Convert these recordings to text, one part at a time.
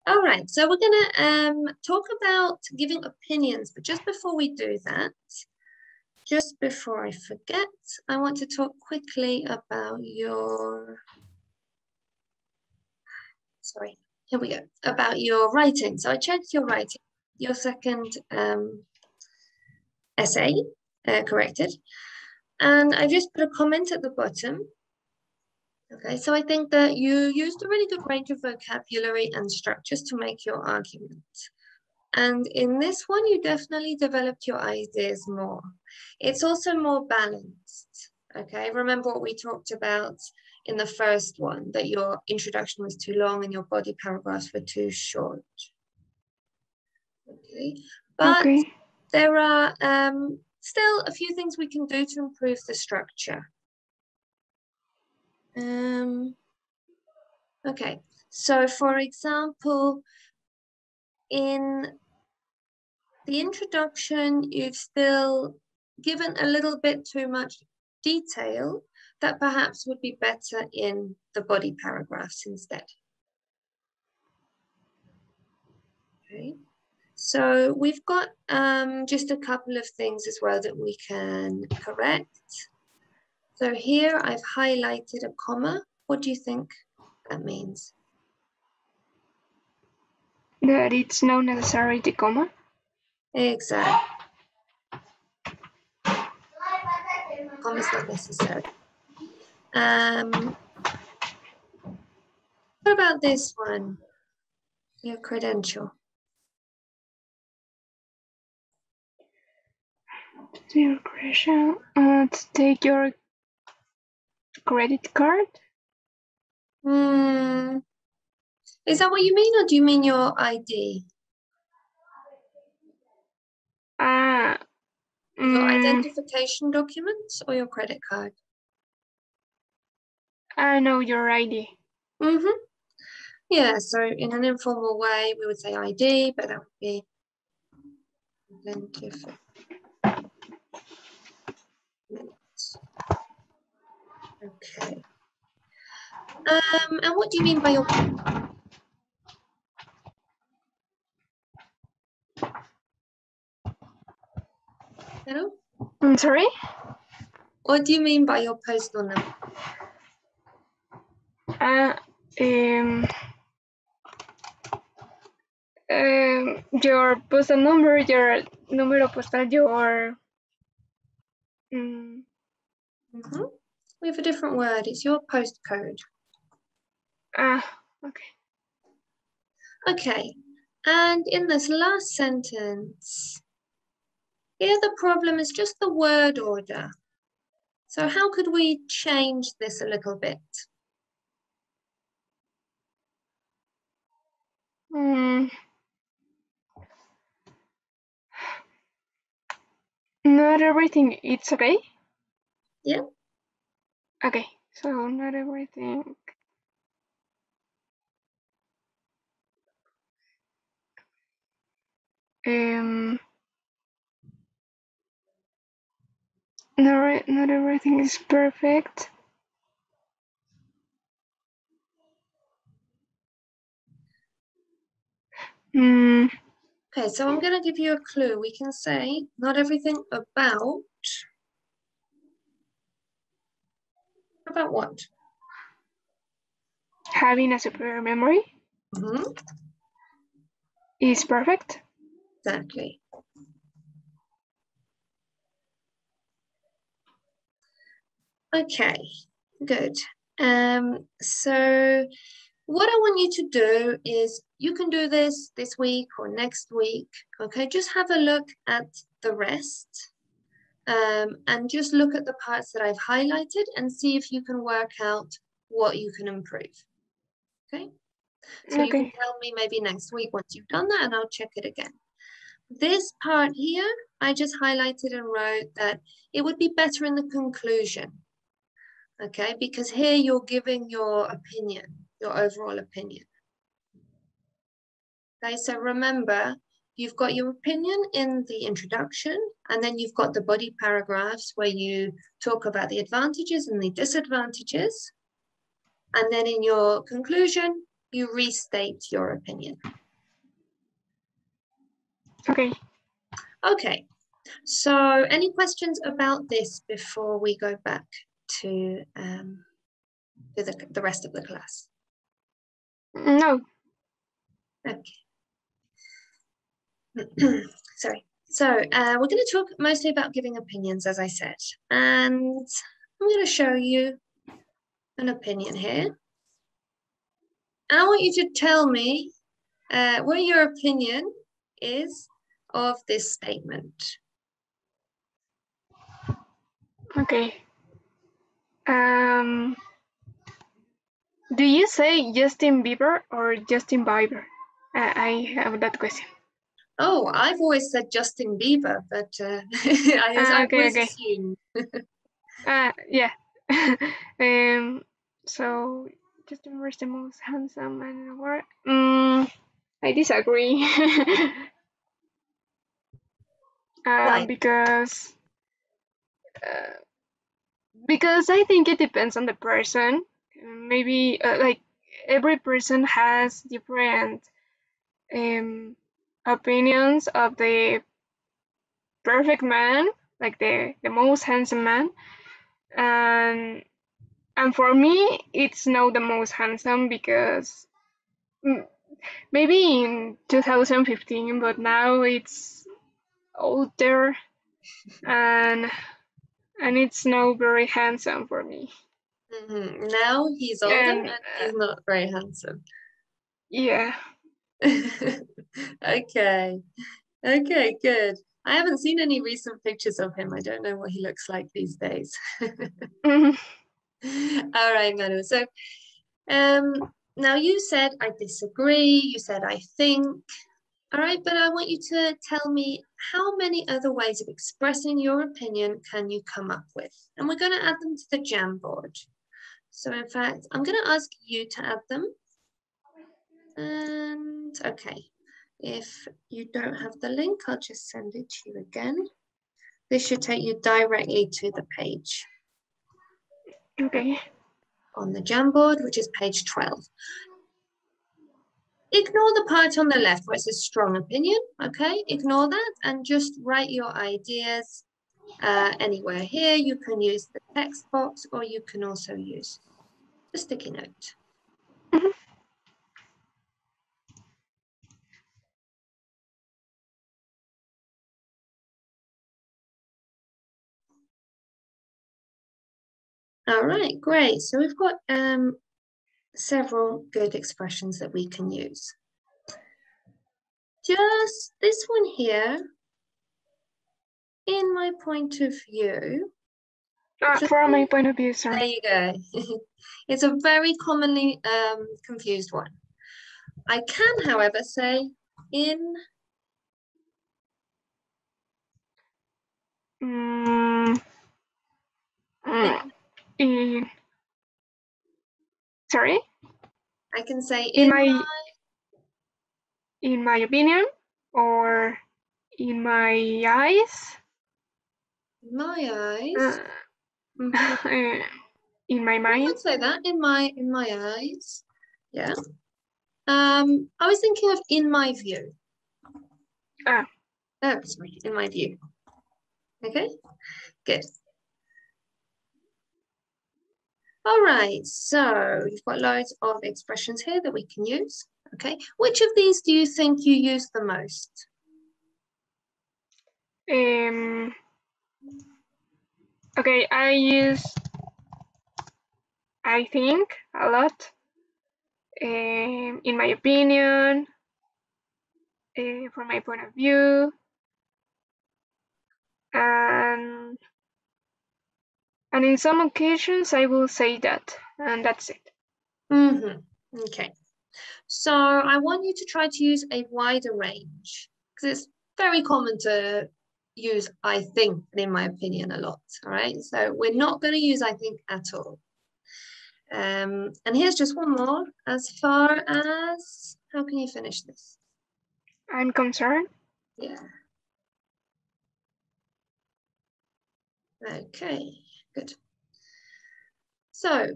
All right, so we're gonna talk about giving opinions, but just before we do that, just before I forget, I want to talk quickly about here we go, about your writing. So I checked your writing, your second essay corrected, and I just put a comment at the bottom. Okay, so I think that you used a really good range of vocabulary and structures to make your argument. And in this one, you definitely developed your ideas more. It's also more balanced, okay? Remember what we talked about in the first one, that your introduction was too long and your body paragraphs were too short. Okay, but there are still a few things we can do to improve the structure. Okay, so for example, in the introduction, you've still given a little bit too much detail that perhaps would be better in the body paragraphs instead. Okay, so we've got just a couple of things as well that we can correct. So here I've highlighted a comma. What do you think that means? That it's not necessary the comma? Exactly. Comma is not necessary. What about this one? Your credential. Your credential. To take your credit card? Is that what you mean, or do you mean your ID? Your identification documents or your credit card? I know your ID. Yeah, so in an informal way, we would say ID, but that would be identification. Okay. And what do you mean by your... Hello? I'm sorry? What do you mean by your postal number? Your postal number, your número postal, your... We have a different word. It's your postcode. Okay. Okay. And in this last sentence, here the problem is just the word order. So how could we change this a little bit? Not everything, it's okay? Yeah. Okay, so not everything. Not everything is perfect. Okay, so I'm going to give you a clue. We can say not everything about what? Having a superior memory is perfect. Exactly. Okay, good. So what I want you to do is, you can do this week or next week, okay? Just have a look at the rest and just look at the parts that I've highlighted and see if you can work out what you can improve, okay? So you can tell me maybe next week once you've done that, and I'll check it again. This part here, I just highlighted and wrote that it would be better in the conclusion, okay? Because here you're giving your opinion, your overall opinion. Okay, so remember, you've got your opinion in the introduction, and then you've got the body paragraphs where you talk about the advantages and the disadvantages. And then in your conclusion, you restate your opinion. Okay. Okay, so any questions about this before we go back to the rest of the class? No. Okay. Sorry. So we're going to talk mostly about giving opinions, as I said, and I'm going to show you an opinion here. And I want you to tell me what your opinion is of this statement. Okay. Do you say Justin Bieber or Justin Bieber? I have that question. Oh, I've always said Justin Bieber, but I Okay, always okay. assume. Yeah. So Justin Bieber is the most handsome man in the world. I disagree. Right. Uh, because I think it depends on the person. Maybe like every person has different opinions of the perfect man, like the most handsome man, and for me, it's not the most handsome because maybe in 2015, but now it's older and it's not very handsome for me. Now he's older And and he's not very handsome. yeah. Okay. Okay, good. I haven't seen any recent pictures of him. I don't know what he looks like these days. Mhm. All right, Manu. So, now you said I disagree. You said I think. All right, but I want you to tell me how many other ways of expressing your opinion can you come up with? And we're going to add them to the Jamboard. So in fact, I'm going to ask you to add them. And okay, if you don't have the link, I'll just send it to you again. This should take you directly to the page. Okay. On the Jamboard, which is page 12. Ignore the part on the left where it says strong opinion, okay? Ignore that and just write your ideas anywhere here. You can use the text box or you can also use the sticky note. Mhm. All right, great. So we've got several good expressions that we can use. Just this one here, in my point of view. From my point of view, sorry. There you go. It's a very commonly confused one. I can, however, say in. Mm, in, sorry? I can say In my opinion or in my eyes? my eyes. Uh, Mhm. in my I mind? would say that in my eyes. Yeah. I was thinking of in my view. Ah, Oh, sorry, in my view. Okay, good. All right, so you've got loads of expressions here that we can use. Okay, which of these do you think you use the most? okay, I think, a lot. In my opinion, from my point of view, and in some occasions I will say that, and that's it. Okay, so I want you to try to use a wider range because it's very common to use I think and in my opinion a lot. All right, so we're not going to use I think at all. And here's just one more. As far as how can you finish this? I'm concerned. Yeah. Okay, good. So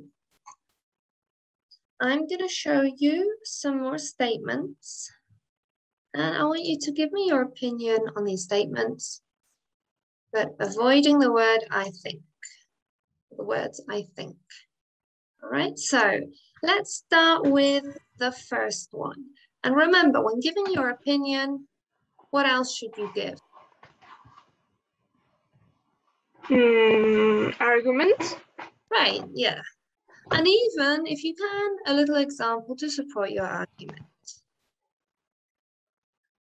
I'm going to show you some more statements. And I want you to give me your opinion on these statements, but avoiding the word I think. The words I think. All right, so let's start with the first one. And remember, when giving your opinion, what else should you give? Arguments. Right, yeah. And even, if you can, a little example to support your argument.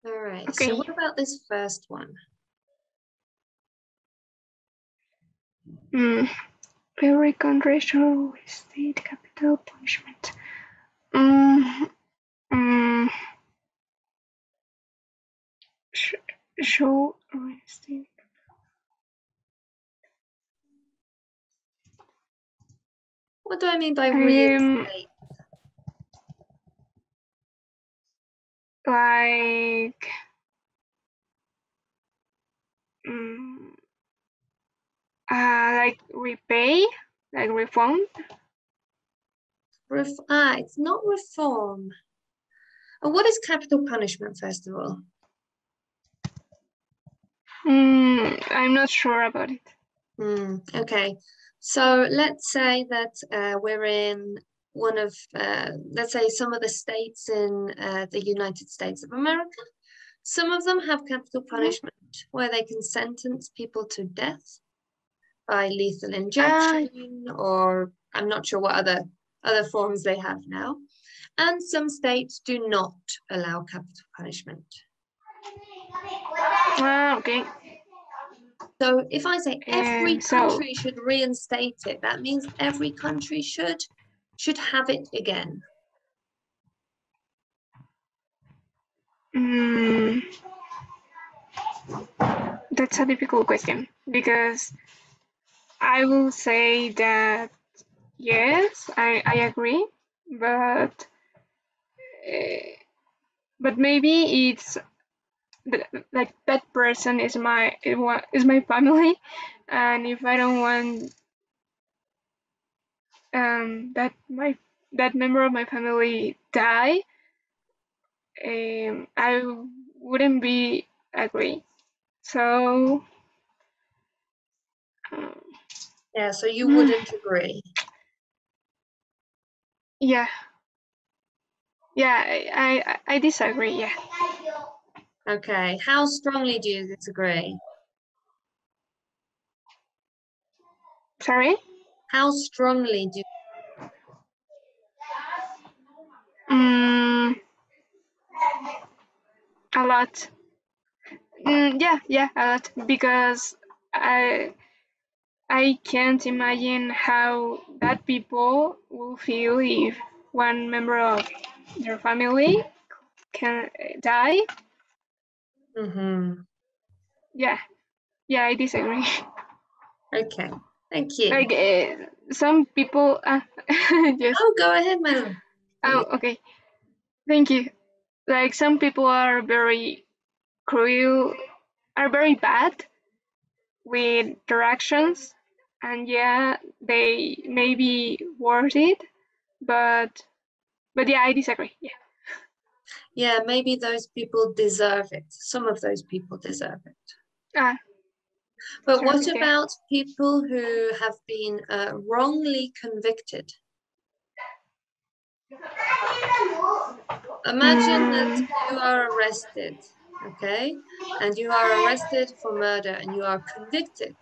All right, Okay. so what about this first one? Every country show state capital punishment. Show state. What do I mean by reinstate? Like repay, like refund. It's not reform. And what is capital punishment, first of all? I'm not sure about it. Okay, so let's say that we're in one of, let's say some of the states in the United States of America. Some of them have capital punishment where they can sentence people to death by lethal injection, or I'm not sure what other forms they have now. And some states do not allow capital punishment. Okay. So if I say every country should reinstate it, that means every country should have it again. That's a difficult question because I will say that yes, I agree, but maybe it's like that person is my family, and if I don't want that member of my family die, I wouldn't be agree. So yeah, so you wouldn't agree. Yeah, I disagree. Yeah. Okay, how strongly do you disagree? Sorry? How strongly do you? A lot. Yeah, a lot, because I can't imagine how that people will feel if one member of their family can die. Yeah, I disagree. Okay, thank you. Like some people. Yes. Oh, go ahead, Madeline. Oh, okay. Thank you. Like some people are very cruel, are very bad with their actions, and yeah, they may be worth it, but yeah, I disagree. Yeah. Yeah, maybe those people deserve it. Some of those people deserve it. But what about people who have been wrongly convicted? Imagine that you are arrested, okay? And you are arrested for murder and you are convicted.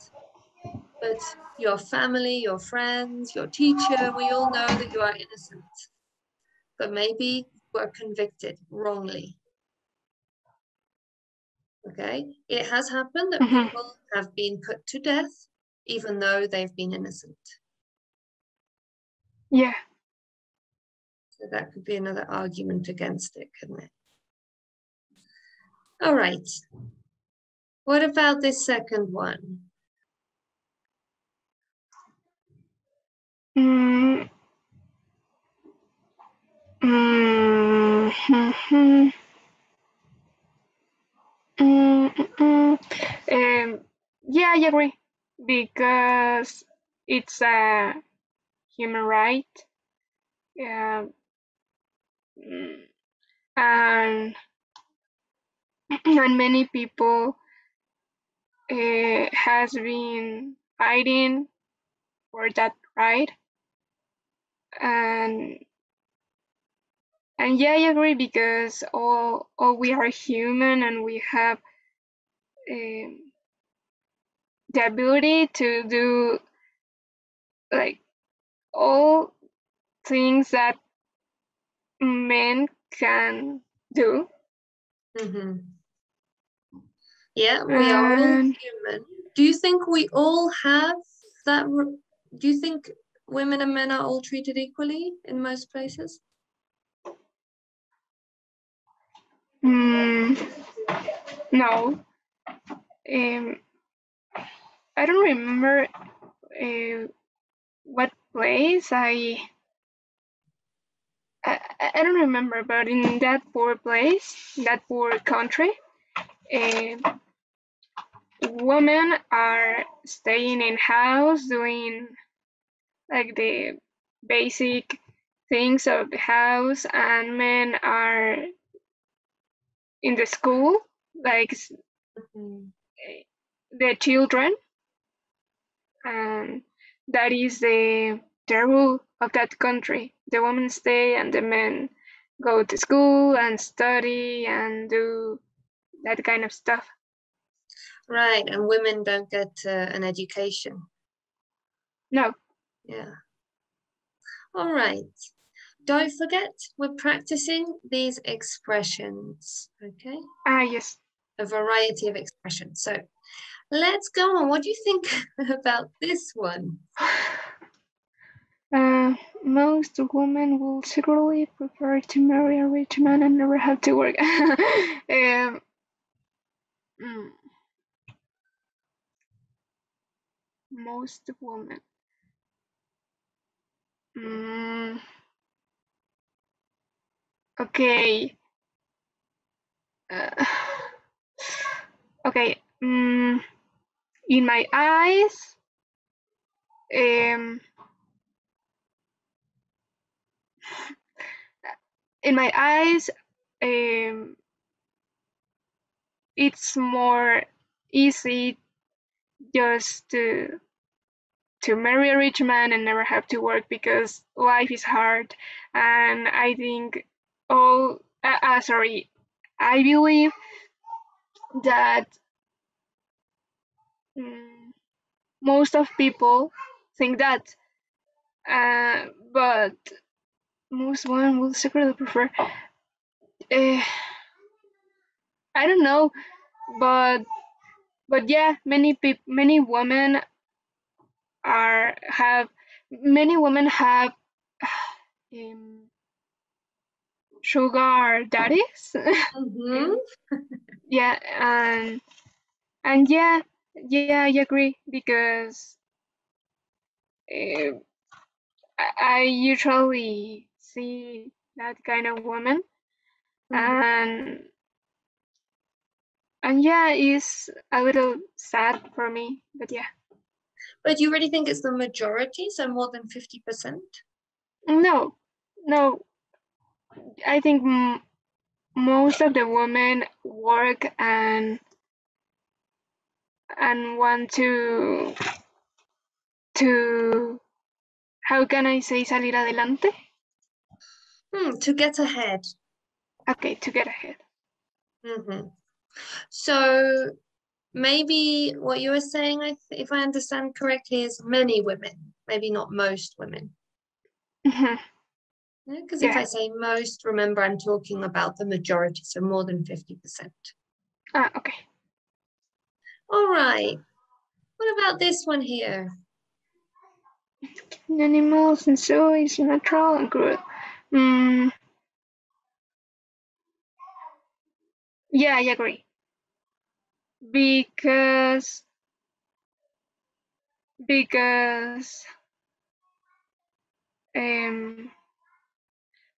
But your family, your friends, your teacher, we all know that you are innocent. But maybe you were convicted wrongly. Okay? It has happened that people have been put to death even though they've been innocent. Yeah. So that could be another argument against it, couldn't it? All right. What about this second one? Yeah, I agree, because it's a human right, Yeah, and and many people has been fighting for that right, and yeah, I agree because all we are human and we have um, the ability to do like all things that men can do. Mm-hmm. Yeah, we are all And human. Do you think we all have that? Do you think women and men are all treated equally in most places? mm, no, um, I don't remember what place I don't remember, but in that poor place, that poor country, uh, women are staying in house doing like the basic things of the house, and men are in the school, like Mhm. the children, and that is the rule of that country. The women stay and the men go to school and study and do that kind of stuff. Right, and women don't get an education. No. Yeah. All right. Don't forget, we're practicing these expressions, okay? Ah, yes. A variety of expressions. So let's go on. What do you think about this one? Most women will secretly prefer to marry a rich man and never have to work. um, mm, most women. Mm, okay. Uh, okay. In my eyes, um, in my eyes, um, it's more easy just to marry a rich man and never have to work because life is hard. And I think, oh, sorry, I believe that mm, most of people think that, but most women will secretly prefer. Uh, I don't know, but yeah, many women have many women have um, sugar daddies. Mm-hmm. Yeah, and yeah, I agree because uh, I usually see that kind of woman, Mm-hmm. and yeah, it's a little sad for me, but yeah. But you really think it's the majority, so more than 50%? No, no, I think most of the women work and want to how can I say salir adelante? To get ahead. Okay, to get ahead. Mm-hmm. So maybe what you were saying, if I understand correctly, is many women, maybe not most women. Mhm. Because if Yeah. I say most, remember I'm talking about the majority, so more than 50%. Ah, okay. All right. What about this one here? Animals and so is natural and good. Mm, yeah, I agree. Because because um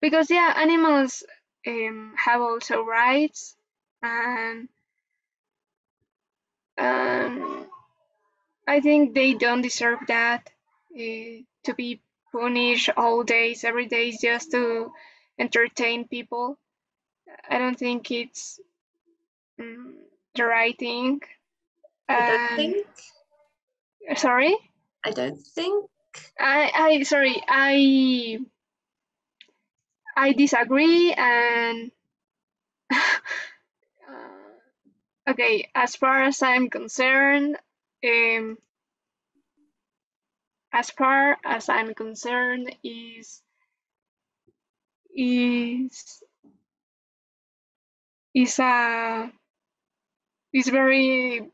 yeah, animals have also rights, and um I think they don't deserve that to be punish all days, every day just to entertain people. I don't think it's the right thing. I don't think. Sorry? I don't think. Sorry, I disagree and okay, as far as I'm concerned, um, is is a is very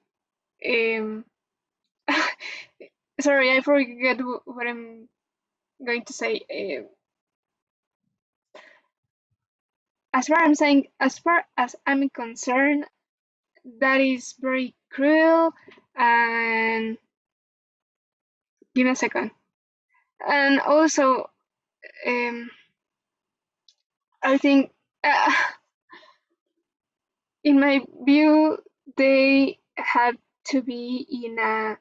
sorry, I forget what I'm going to say. As far as I'm concerned, that is very cruel. And give me a second. And also, I think, in my view, they have to be in a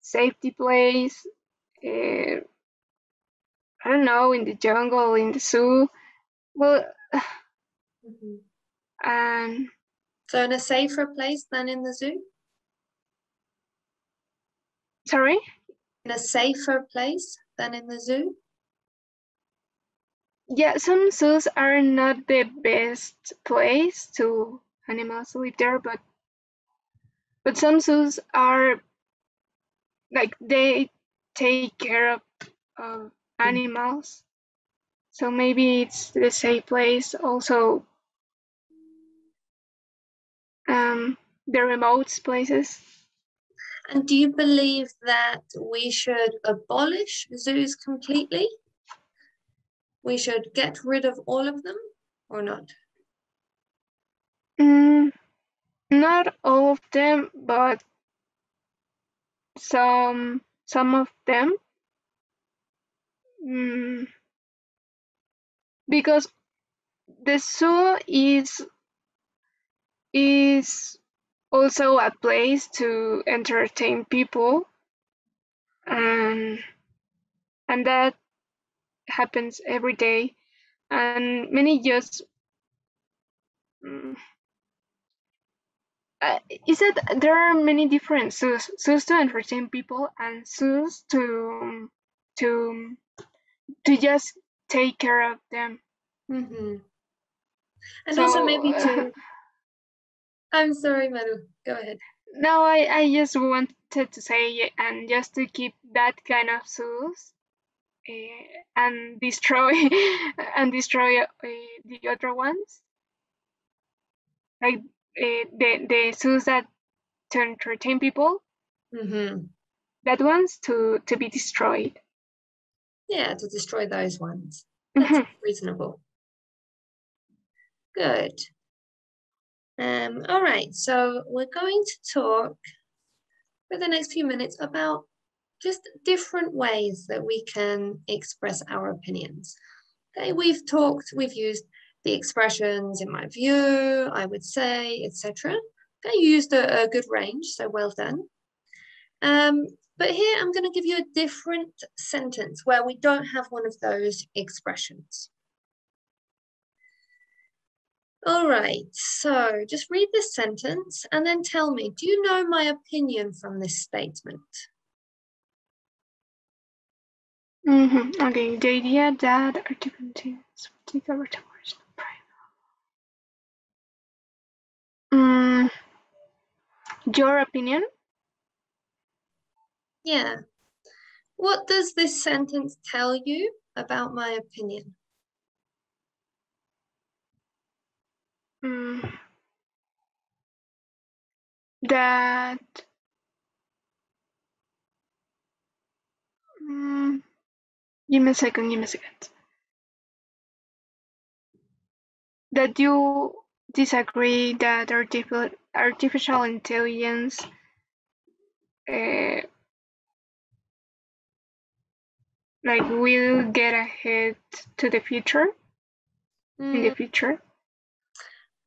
safety place. I don't know, in the jungle, in the zoo. Well, and So in a safer place than in the zoo? sorry? In a safer place than in the zoo? Yeah, some zoos are not the best place to animals live there, but some zoos are like they take care of animals. So maybe it's the safe place. Also, the remote places. And do you believe that we should abolish zoos completely? We should get rid of all of them or not? Not all of them, but some of them. Because the zoo is also a place to entertain people, and that happens every day, and many just is that there are many different zoos to entertain people and zoos to just take care of them. And So, also maybe to I'm sorry, Maru, go ahead. no, I just wanted to say, and just to keep that kind of zoos and destroy the other ones, like the zoos that to entertain people, that ones to be destroyed. Yeah, to destroy those ones. That's reasonable. Good. All right, so we're going to talk for the next few minutes about just different ways that we can express our opinions. Okay, we've used the expressions in my view, I would say, etc. Okay, you used a good range, so well done. But here I'm going to give you a different sentence where we don't have one of those expressions. All right, so just read this sentence and then tell me, do you know my opinion from this statement? Okay, the idea that articulate particular towards your opinion? Yeah. What does this sentence tell you about my opinion? That give me a second. That you disagree that artificial intelligence like will get ahead to the future in the future?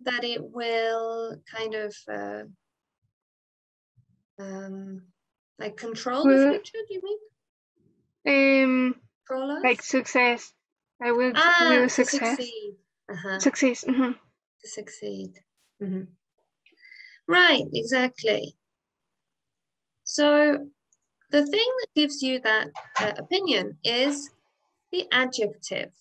That it will kind of like control the future, do you mean? Prolove? Like success. I will to success. succeed. Success. To succeed. Right, exactly. So the thing that gives you that opinion is the adjective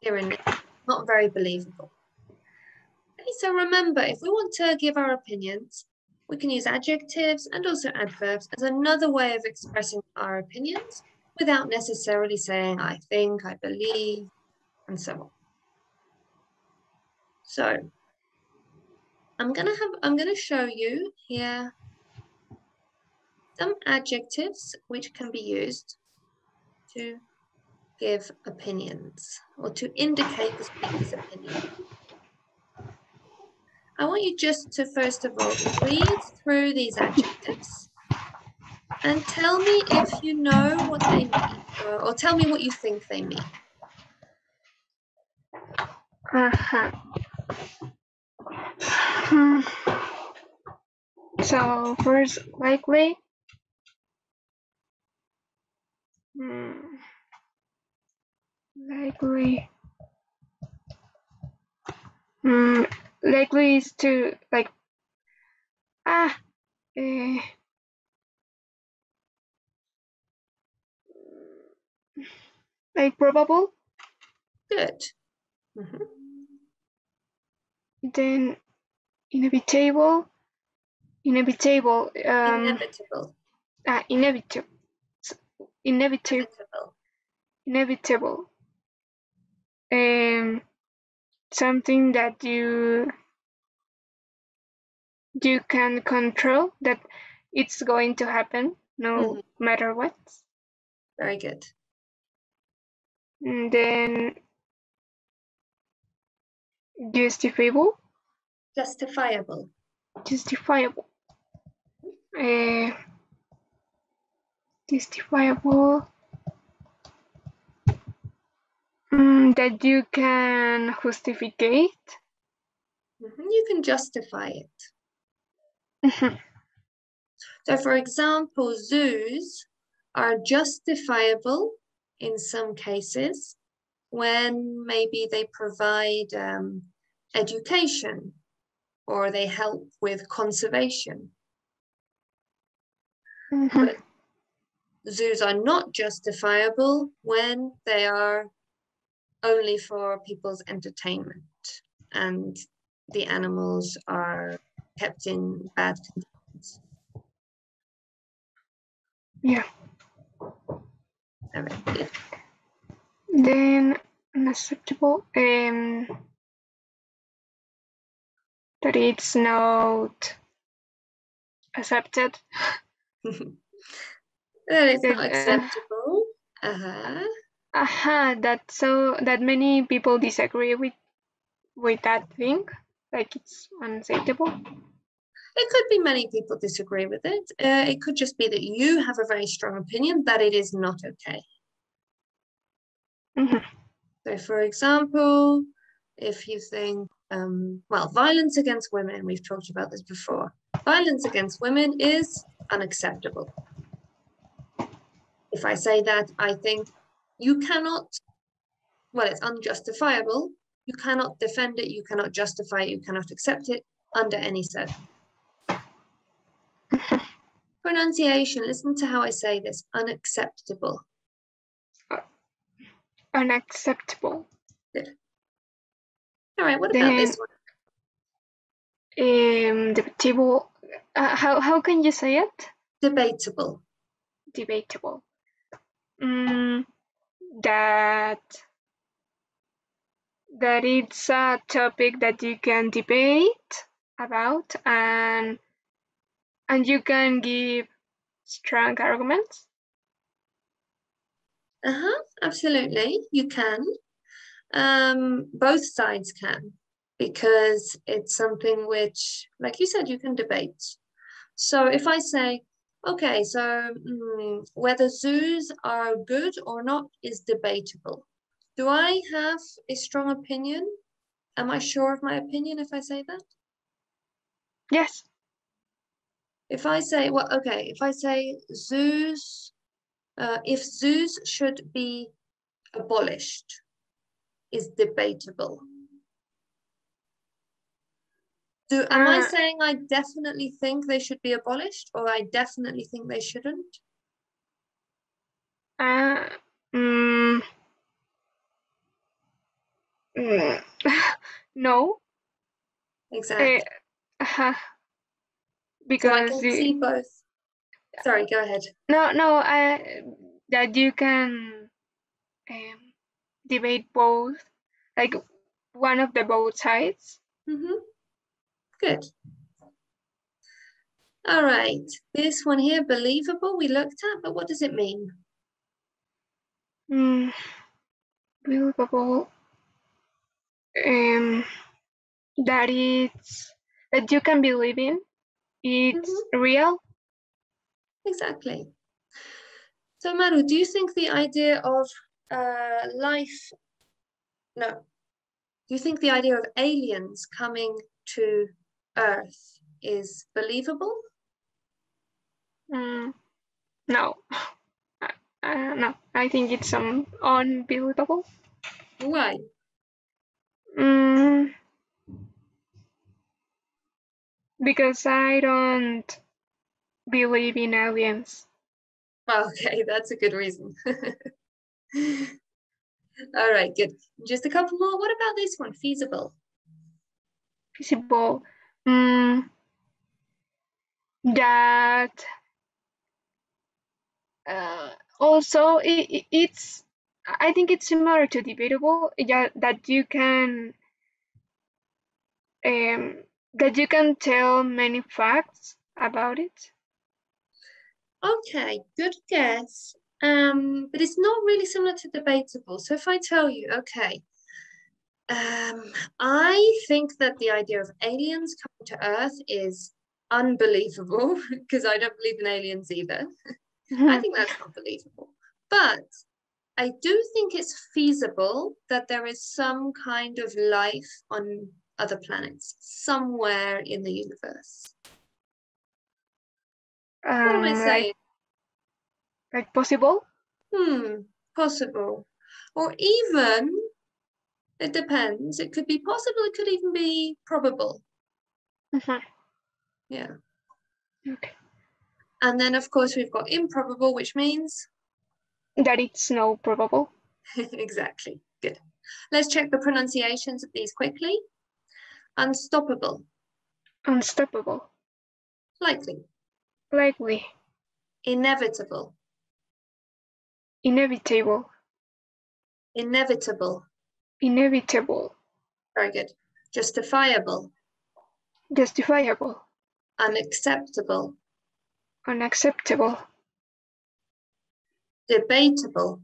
here and now. Not very believable. Okay, so remember, if we want to give our opinions, we can use adjectives and also adverbs as another way of expressing our opinions without necessarily saying I think, I believe, and so on. So I'm gonna show you here some adjectives which can be used to give opinions or to indicate the speaker's opinion. I want you just to, first of all, read through these adjectives and tell me if you know what they mean, or tell me what you think they mean. So first, likely. Likely. Likely is to like like probable. Good. Then inevitable. Inevitable. Inevitable. Inevitable. Inevitable. Inevitable. Something that you can control, that it's going to happen no matter what. Very good. And then justifiable. Justifiable. Justifiable. Justifiable. That you can justificate. You can justify it. So, for example, zoos are justifiable in some cases when maybe they provide education or they help with conservation. But zoos are not justifiable when they are only for people's entertainment and the animals are kept in bad conditions. Yeah. Very good. Then unacceptable. That it's not accepted. That it's not acceptable. That many people disagree with that thing, like it's unacceptable. It could be many people disagree with it. It could just be that you have a very strong opinion that it is not okay. So, for example, if you think, well, violence against women, we've talked about this before. Violence against women is unacceptable. If I say that, I think you cannot, well, it's unjustifiable. You cannot defend it, you cannot justify it, you cannot accept it under any circumstance. Pronunciation, listen to how I say this, unacceptable. Unacceptable. Good. All right, what about this one? Debatable. How can you say it? Debatable. Debatable. That it's a topic that you can debate about and you can give strong arguments. Absolutely, you can. Both sides can, because it's something which, like you said, you can debate. So if I say, okay, so whether zoos are good or not is debatable. Do I have a strong opinion? Am I sure of my opinion if I say that? Yes. If I say, well, okay, if I say zoos If zoos should be abolished is debatable. Am I saying I definitely think they should be abolished, or I definitely think they shouldn't? No. Exactly. Because so I can see both. Sorry, go ahead. No, that you can debate both, like one of the both sides. Good. All right, this one here, believable, we looked at, but what does it mean? Believable. That it's that you can believe in. It's real. Exactly. So Maru, do you think the idea of do you think the idea of aliens coming to Earth is believable? No. No, I think it's unbelievable. Why? Because I don't believe in aliens. Okay, that's a good reason. All right, good. Just a couple more. What about this one? Feasible. Feasible. That also it's. I think it's similar to debatable. Yeah, that you can tell many facts about it. Okay, good guess. But it's not really similar to debatable. So if I tell you, okay, I think that the idea of aliens coming to Earth is unbelievable because I don't believe in aliens either. I think that's unbelievable. But I do think it's feasible that there is some kind of life on other planets somewhere in the universe. What am I saying? Like possible? Possible. Or even, it depends. It could be possible, it could even be probable. Yeah. Okay. And then, of course, we've got improbable, which means? That it's no probable. Exactly. Good. Let's check the pronunciations of these quickly. Unstoppable. Unstoppable. Likely. Likely. Inevitable. Inevitable. Inevitable. Inevitable. Very good. Justifiable. Justifiable. Unacceptable. Unacceptable. Debatable.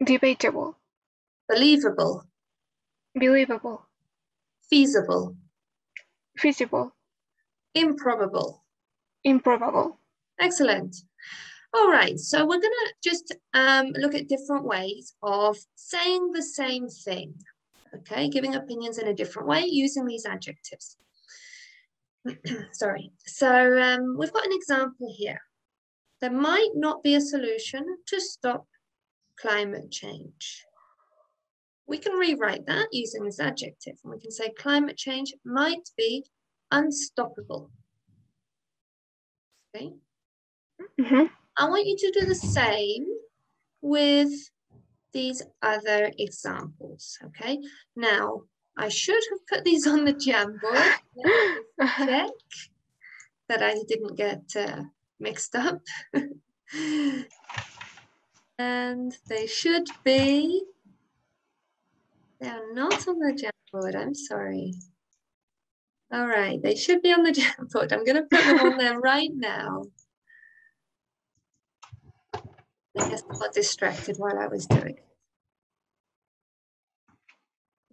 Debatable. Believable. Believable. Feasible. Feasible. Improbable. Improbable. Excellent. All right, so we're going to just look at different ways of saying the same thing, okay? Giving opinions in a different way using these adjectives. Sorry. So we've got an example here. There might not be a solution to stop climate change. We can rewrite that using this adjective, and we can say climate change might be unstoppable. Okay? I want you to do the same with these other examples, okay? Now, I should have put these on the Jamboard. Let's check that I didn't get mixed up. And they should be, they're not on the Jamboard, I'm sorry. All right, they should be on the Jamboard. I'm gonna put them on there right now. I guess I got distracted while I was doing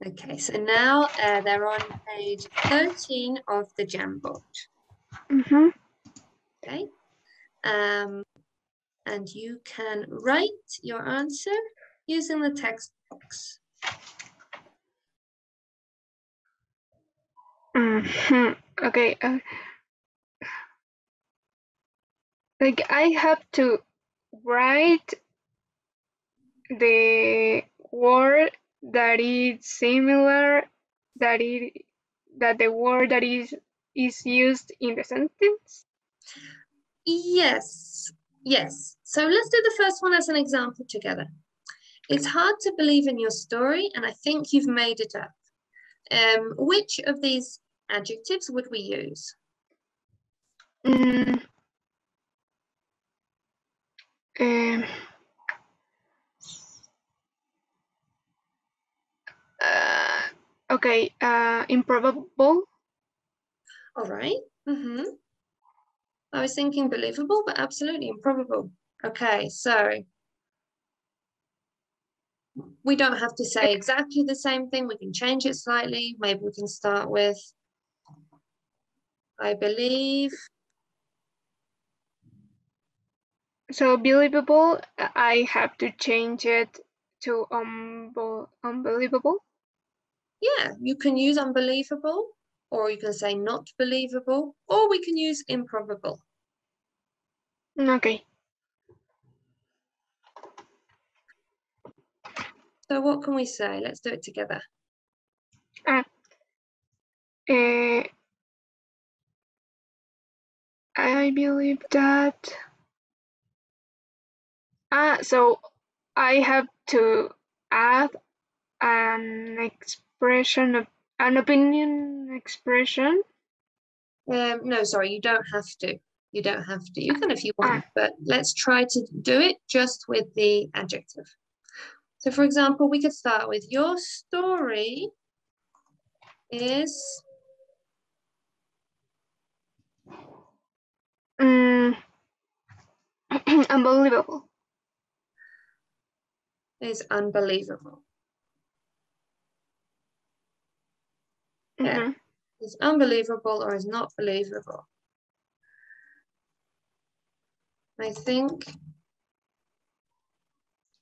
it. Okay, so now they're on page 13 of the Jamboard. Okay, and you can write your answer using the text box. Okay. Like I have to write the word that is similar, that the word that is used in the sentence? Yes, yes. So let's do the first one as an example together. It's hard to believe in your story, and I think you've made it up. Which of these adjectives would we use? Um, okay, improbable. All right. I was thinking believable, but absolutely improbable. Okay, so we don't have to say exactly the same thing. We can change it slightly. Maybe we can start with, I believe. So believable, I have to change it to unbelievable. Yeah, you can use unbelievable, or you can say not believable, or we can use improbable. Okay. So what can we say? Let's do it together. I believe that. So I have to add an expression of an opinion expression. No, sorry, you don't have to. You don't have to. You can if you want, but let's try to do it just with the adjective. So for example, we could start with your story is Unbelievable. Unbelievable. Mm-hmm. Is unbelievable or is not believable. I think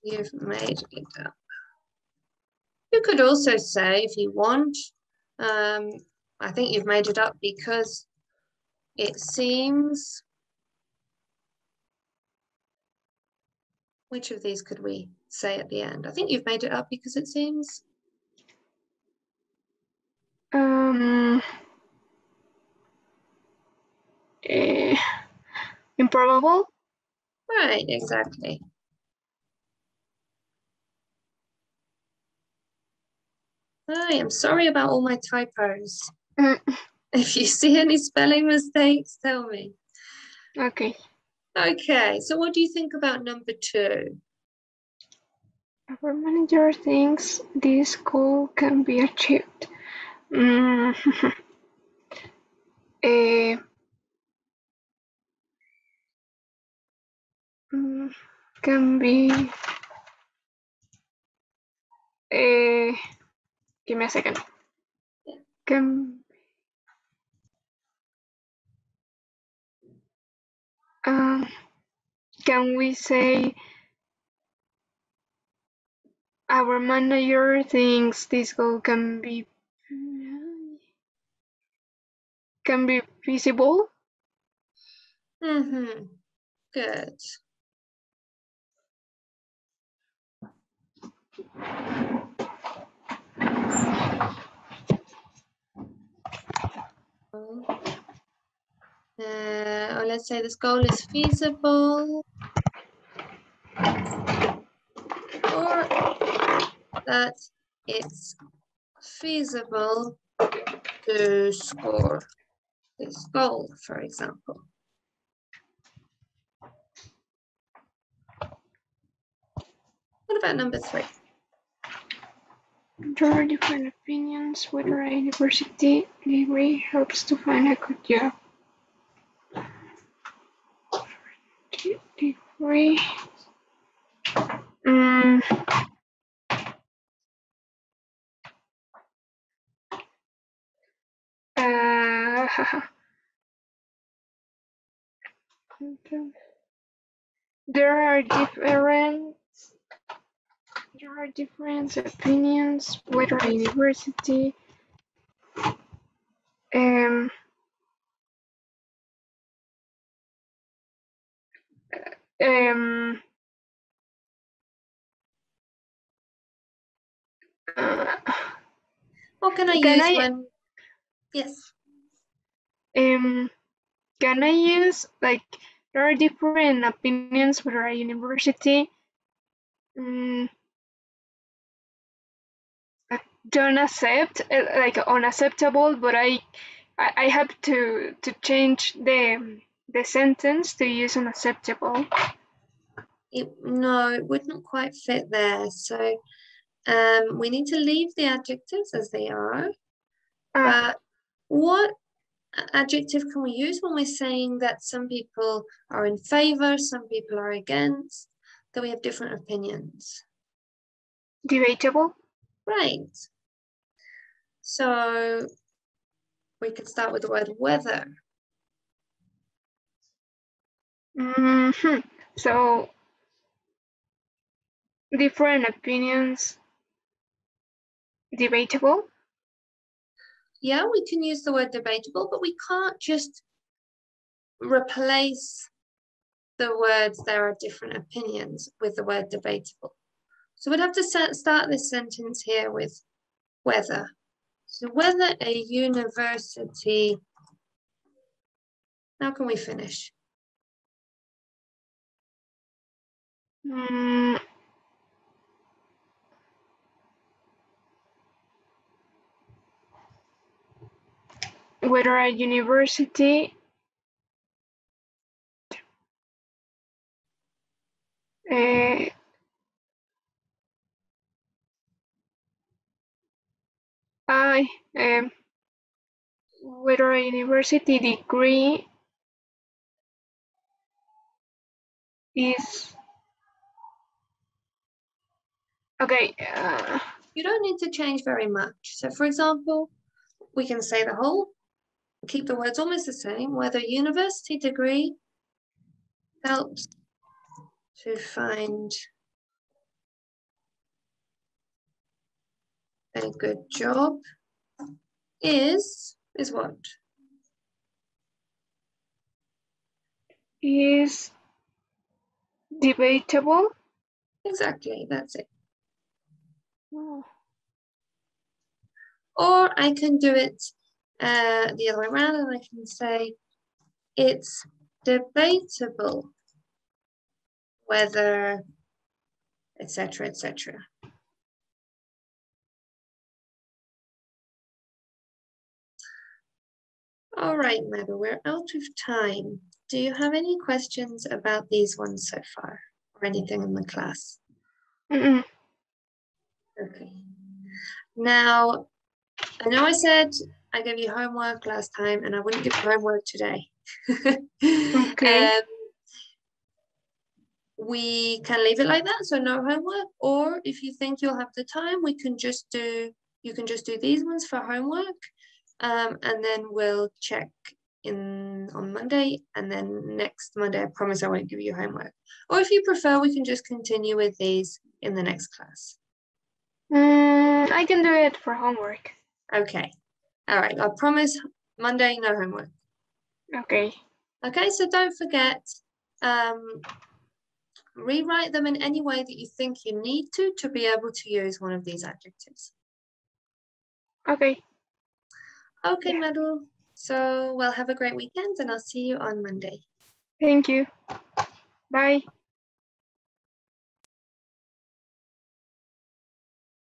you've made it up. You could also say, if you want, I think you've made it up because it seems. Which of these could we say at the end? I think you've made it up because it seems. Improbable. Right, exactly. I am sorry about all my typos. If you see any spelling mistakes, tell me. Okay. Okay, so what do you think about number 2? Our manager thinks this goal can be achieved. Can be. Give me a second. Can we say our manager thinks this goal can be feasible? Good. Or let's say this goal is feasible, or that it's feasible to score this goal, for example. What about number 3? There are different opinions whether a university degree helps to find a good job. Degree. There are different opinions whether a university What can I Can use I when? Yes. can I use, like, there are different opinions for a university. Don't accept, like unacceptable, but I have to change the sentence to use unacceptable. No, it wouldn't quite fit there. So we need to leave the adjectives as they are. But what adjective can we use when we're saying that some people are in favor, some people are against, that we have different opinions? Debatable. Right. So we could start with the word whether. So different opinions, debatable. Yeah, we can use the word debatable, but we can't just replace the words there are different opinions with the word debatable. So we'd have to start this sentence here with whether. So whether a university, how can we finish? Whether a university whether a university degree is okay. You don't need to change very much. So for example, we can say the whole, keep the words almost the same, whether university degree helps to find a good job is what? Is debatable. Exactly, that's it. Oh. Or I can do it the other way around and I can say it's debatable whether, etc., etc. All right, Madhu, we're out of time. Do you have any questions about these ones so far or anything in the class? Mm-mm. Okay. Now, I know I said I gave you homework last time and I wouldn't give you homework today. Okay. We can leave it like that, so no homework, or if you think you'll have the time, you can just do these ones for homework, and then we'll check in on Monday, and then next Monday I promise I won't give you homework. Or if you prefer, we can just continue with these in the next class. I can do it for homework. Okay. All right, I promise Monday no homework. Okay. Okay, so don't forget, rewrite them in any way that you think you need to be able to use one of these adjectives. Okay. Okay, Yeah. Madhu. So, well, have a great weekend and I'll see you on Monday. Thank you. Bye.